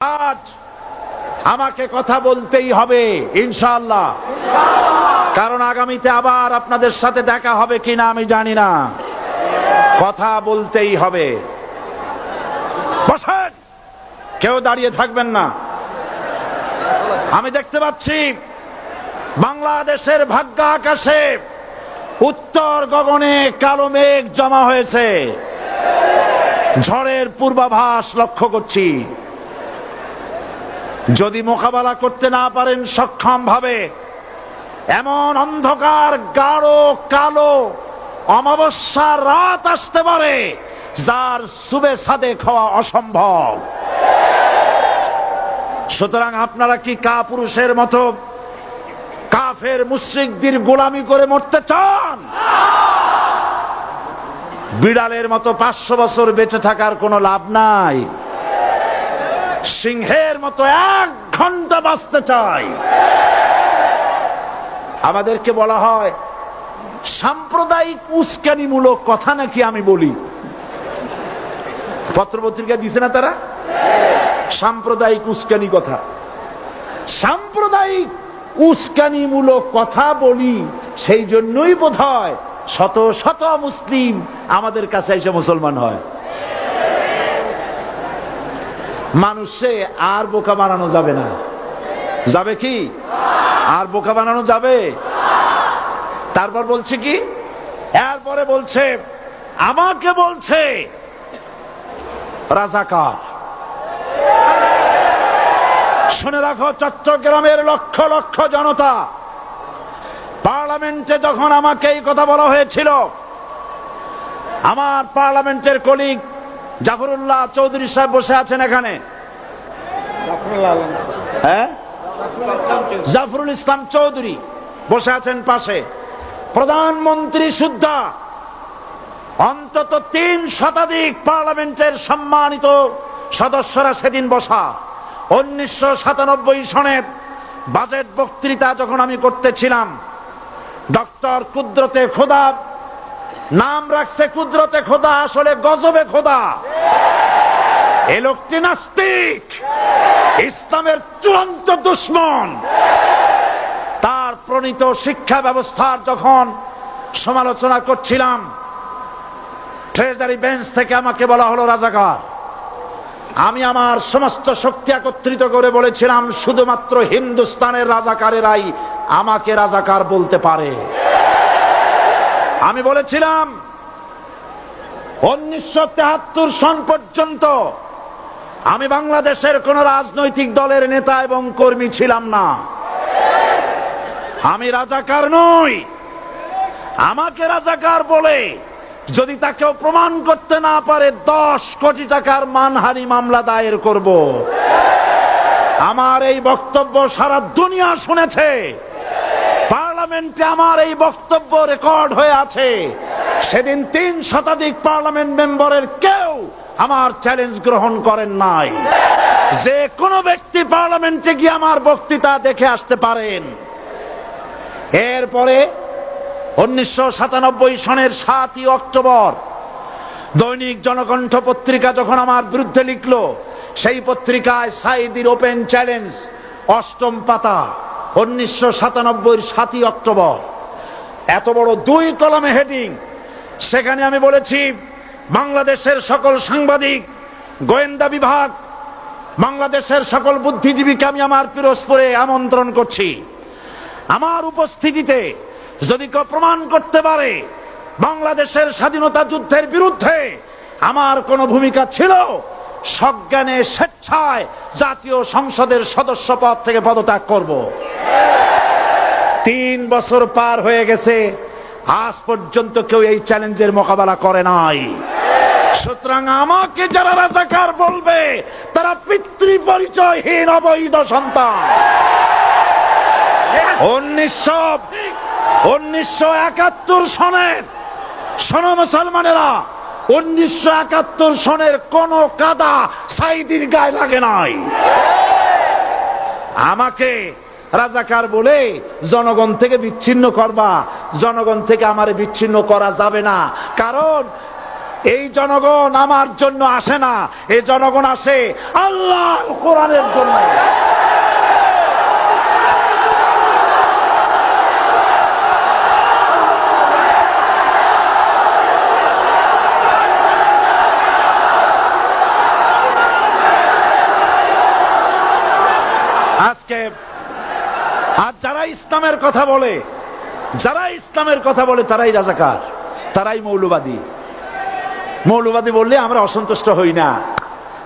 আজ আমাকে কথা বলতেই হবে ইনশাআল্লাহ, কারণ আগামীতে আবার আপনাদের সাথে দেখা হবে কিনা আমি জানি না। কথা বলতেই হবে। বসেন, কেউ দাঁড়িয়ে থাকবেন না। আমি দেখতে পাচ্ছি বাংলাদেশের ভাগ্য আকাশে উত্তর গগনে কালো মেঘ জমা হয়েছে, ঝড়ের পূর্বাভাস লক্ষ্য করছি। যদি মোকাবেলা করতে না পারেন সক্ষম ভাবে, এমন অন্ধকার গাঢ় কালো অমাবস্যার রাত আসতে পারে যার সুবে সাদেক হওয়া অসম্ভব। সুতরাং আপনারা কি কাপুরুষের মতো কাফের মুশরিকদের গোলামি করে মরতে চান? বিড়ালের মতো 500 বছর বেঁচে থাকার কোনো লাভ নাই। সিংহের মতো 1 ঘন্টা বাঁচতে চাই। আমাদেরকে বলা হয় সাম্প্রদায়িক উস্কানিমূলক কথা নাকি আমি বলি। পত্রপত্রিকা দিছে না তারা? সাম্প্রদায়িক উস্কানি কথা, সাম্প্রদায়িক উস্কানিমূলক কথা বলি। সেই জন্যই বোধহয় শত শত মুসলিম আমাদের কাছে এসে মুসলমান হয়। মানুষে আর বোকা বানানো যাবে না। যাবে কি? আর বোকা বানানো যাবে? তারপর বলছে কি? এরপরে বলছে আমাকে বলছে রাজাকার। শুনে রাখো চট্টগ্রামের লক্ষ লক্ষ জনতা, পার্লামেন্টে যখন আমাকে এই কথা বলা হয়েছিল, আমার পার্লামেন্টের কলিগ জাফরুল্লাহ চৌধুরী সাহেব বসে আছেন এখানে, হ্যাঁ, জাফরুল ইসলাম চৌধুরী বসে আছেন পাশে, প্রধানমন্ত্রী সুদ্ধা, অন্তত 3 শতাধিক পার্লামেন্টের সম্মানিত সদস্যরা সেদিন বসা। 1997 সনের বাজেট বক্তৃতা যখন আমি করতেছিলাম, ডক্টর কুদরতে খোদা, নাম রাখছে কুদরতে খোদা, আসলে গজবে খোদা। এই লোকটি নাস্তিক, ইসলামের চূড়ান্ত দুশমন। তার প্রণীত শিক্ষা ব্যবস্থার যখন সমালোচনা করছিলাম, ট্রেজারি বেঞ্চ থেকে আমাকে বলা হলো রাজাকার। আমি আমার সমস্ত শক্তি একত্রিত করে বলেছিলাম শুধুমাত্র হিন্দুস্তানের রাজাকারেরাই আমাকে রাজাকার বলতে পারে। আমি বলেছিলাম 1973 সন পর্যন্ত আমি বাংলাদেশের কোন রাজনৈতিক দলের নেতা এবং কর্মী ছিলাম না। আমি রাজাকার নই। আমাকে রাজাকার বলে যদি তাকেও প্রমাণ করতে না পারে 10 কোটি টাকার মানহানি মামলা দায়ের করব। আমার এই বক্তব্য সারা দুনিয়া শুনেছে। পার্লামেন্টে আমার এই বক্তব্য রেকর্ড হয়ে আছে। সেদিন 3 শতাধিক পার্লামেন্ট মেম্বারের কেউ আমার চ্যালেঞ্জ গ্রহণ করেন নাই। যে কোনো ব্যক্তি পার্লামেন্টে গিয়ে আমার বক্তৃতা দেখে আসতে পারেন। এরপরে 1997 সনের 7 অক্টোবর দৈনিক জনকণ্ঠ পত্রিকা যখন আমার বিরুদ্ধে লিখলো, সেই পত্রিকায় সাইদির ওপেন চ্যালেঞ্জ 8ম পাতা, 1997 7 অক্টোবর, এত বড় 2 কলমে হেডিং। সেখানে আমি বলেছি বাংলাদেশের সকল সাংবাদিক, গোয়েন্দা বিভাগ, বাংলাদেশের সকল বুদ্ধিজীবীকে আমি আমার পিরোজপুরে আমন্ত্রণ করছি। আমার উপস্থিতিতে যদি কেউ প্রমাণ করতে পারে বাংলাদেশের স্বাধীনতা যুদ্ধের বিরুদ্ধে আমার কোন ভূমিকা ছিল, সজ্ঞানে স্বেচ্ছায় জাতীয় সংসদের সদস্য পদ থেকে পদত্যাগ করব। 3 বছর পার হয়ে গেছে, আজ পর্যন্ত কেউ এই চ্যালেঞ্জের মোকাবেলা করে নাই। সুতরাং আমাকে যারা রাজাকার বলবে তারা পিতৃ পরিচয়হীন অবৈধ সন্তান। 1971 সনের, শোনো মুসলমানেরা, 1971 সনের কোন কাদা সাইদির গায়ে লাগে নাই। আমাকে রাজাকার বলে জনগণ থেকে বিচ্ছিন্ন করবা, জনগণ থেকে আমারে বিচ্ছিন্ন করা যাবে না। কারণ এই জনগণ আমার জন্য আসে না, এই জনগণ আসে আল্লাহর কোরআনের জন্য। আজকে আর যারা ইসলামের কথা বলে, তারাই রাজাকার, তারাই মৌলবাদী। মৌলবাদী বললে আমরা অসন্তুষ্ট হই না,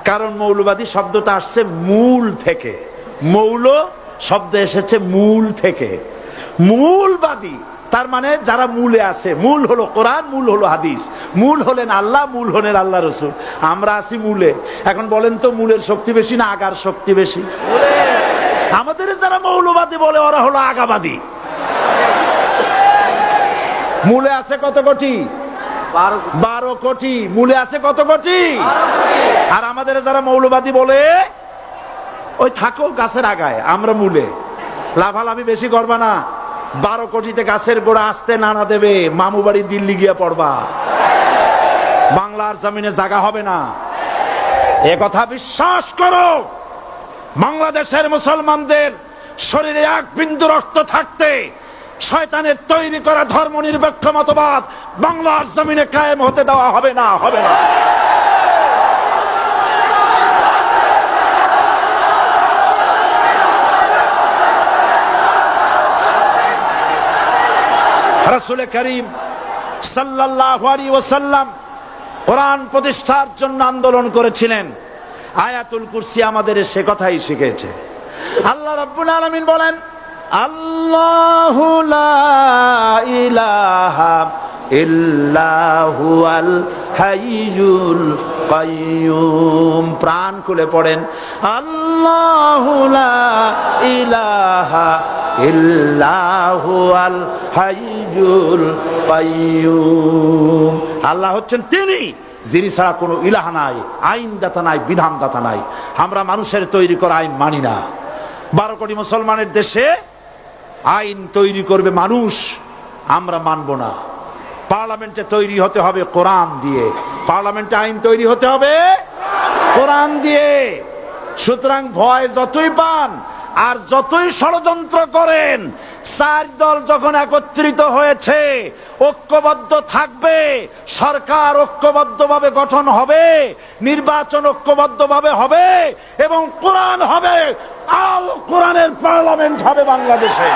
কারণ মৌলবাদী শব্দটা আসছে মূল থেকে। মৌল শব্দ এসেছে মূল থেকে। মূলবাদী তার মানে যারা মূলে আছে। মূল হলো কোরআন, মূল হলো হাদিস, মূল হলেন আল্লাহ, মূল হলেন আল্লাহ রসুল। আমরা আছি মূলে। এখন বলেন তো মূলের শক্তি বেশি না আগার শক্তি বেশি? আমাদের যারা মৌলবাদী বলে ওরা হলো আগাবাদী। মূলে আছে কত কোটি? 12 কোটি। মূলে আছে কত কোটি? আর আমাদের যারা মৌলবাদী বলে ওই থাকো গাছের আগায়, আমরা মূলে। লাফালাফি বেশি করবা না, 12 কোটিতে গাছের গোড়া আসতে নানা দেবে, মামু বাড়ি দিল্লি গিয়ে পড়বা, বাংলার জমিনে জায়গা হবে না। এ কথা বিশ্বাস করো। বাংলাদেশের মুসলমানদের শরীরে এক বিন্দু রক্ত থাকতে শয়তানের তৈরি করা ধর্ম নিরপেক্ষ মতবাদ বাংলার জমিনে কায়েম হতে দেওয়া হবে না, হবে না। রাসূল করিম সাল্লাল্লাহু আলাইহি ওয়াসাল্লাম কোরআন প্রতিষ্ঠার জন্য আন্দোলন করেছিলেন। আয়াতুল কুরসি আমাদের সে কথাই শিখেছে। আল্লাহ রাব্বুল আলামিন বলেন, আল্লাহু লা ইলাহা ইল্লা হুয়াল হাইয়ুল কাইয়্যুম। প্রাণ খুলে পড়েন, আল্লাহু লা ইলাহা ইল্লা হুয়াল হাইয়ুল কাইয়্যুম। আল্লাহ হচ্ছেন তিনি যিনি ছাড়া কোনো ইলাহা নাই, আইনদাতা নাই, বিধানদাতা নাই। আমরা মানুষের তৈরি করা আইন মানি না। 12 কোটি মুসলমানের দেশে আইন তৈরি করবে মানুষ, আমরা মানব না। পার্লামেন্টে তৈরি হতে হবে কোরআন দিয়ে, পার্লামেন্টে আইন তৈরি হতে হবে কোরআন দিয়ে। সুতরাং ভয় যতই পান আর যতই ষড়যন্ত্র করেন, 4 দল যখন একত্রিত হয়েছে, ঐক্যবদ্ধ থাকবে, সরকার ঐক্যবদ্ধভাবে গঠন হবে, নির্বাচন ঐক্যবদ্ধভাবে হবে এবং কোরআন হবে, আল কোরআনের পার্লামেন্ট হবে বাংলাদেশে।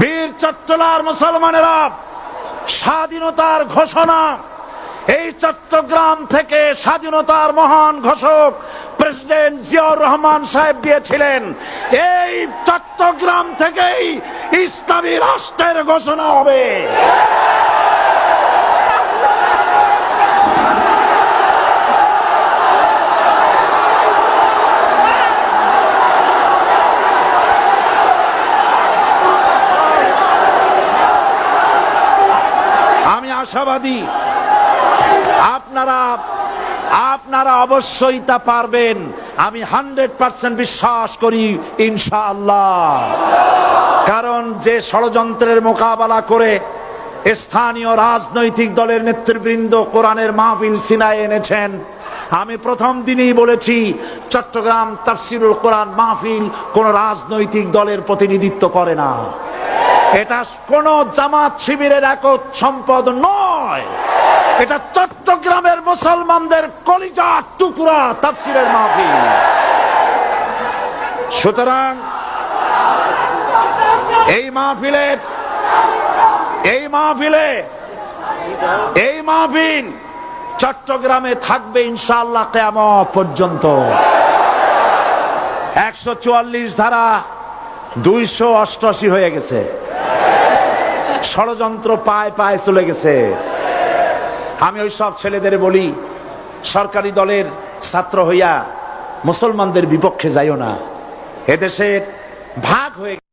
বীর চট্টলার মুসলমানেরা স্বাধীনতার ঘোষণা, এই চট্টগ্রাম থেকে স্বাধীনতার মহান ঘোষক প্রেসিডেন্ট জিয়াউর রহমান সাহেব দিয়েছিলেন। এই চট্টগ্রাম থেকেই ইসলামী রাষ্ট্রের ঘোষণা হবে। আশাবাদী আপনারা অবশ্যই তা পারবেন। আমি 100% বিশ্বাস করি ইনশাআল্লাহ। কারণ যে ষড়যন্ত্রের মোকাবেলা করে স্থানীয় রাজনৈতিক দলের নেতৃবৃন্দ কোরআনের মাহফিল সিনায় এনেছেন, আমি প্রথম দিনই বলেছি চট্টগ্রাম তাফসিরুল কোরআন মাহফিল কোন রাজনৈতিক দলের প্রতিনিধিত্ব করে না। এটা কোন জামাত শিবিরের একক সম্পদ নয়, এটা চট্টগ্রামের মুসলমানদের কলিজার টুকরা তাফসিরের মাহফিল। সুতরাং এই মাহফিল চট্টগ্রামে থাকবে ইনশাআল্লাহ কিয়ামত পর্যন্ত। 144 ধারা 288 হয়ে গেছে, ষড়যন্ত্র পায় পায় চলে গেছে। আমি ওই সব ছেলেদের বলি, সরকারি দলের ছাত্র হইয়া মুসলমানদের বিপক্ষে যাইও না। এদেশের ভাগ হয়ে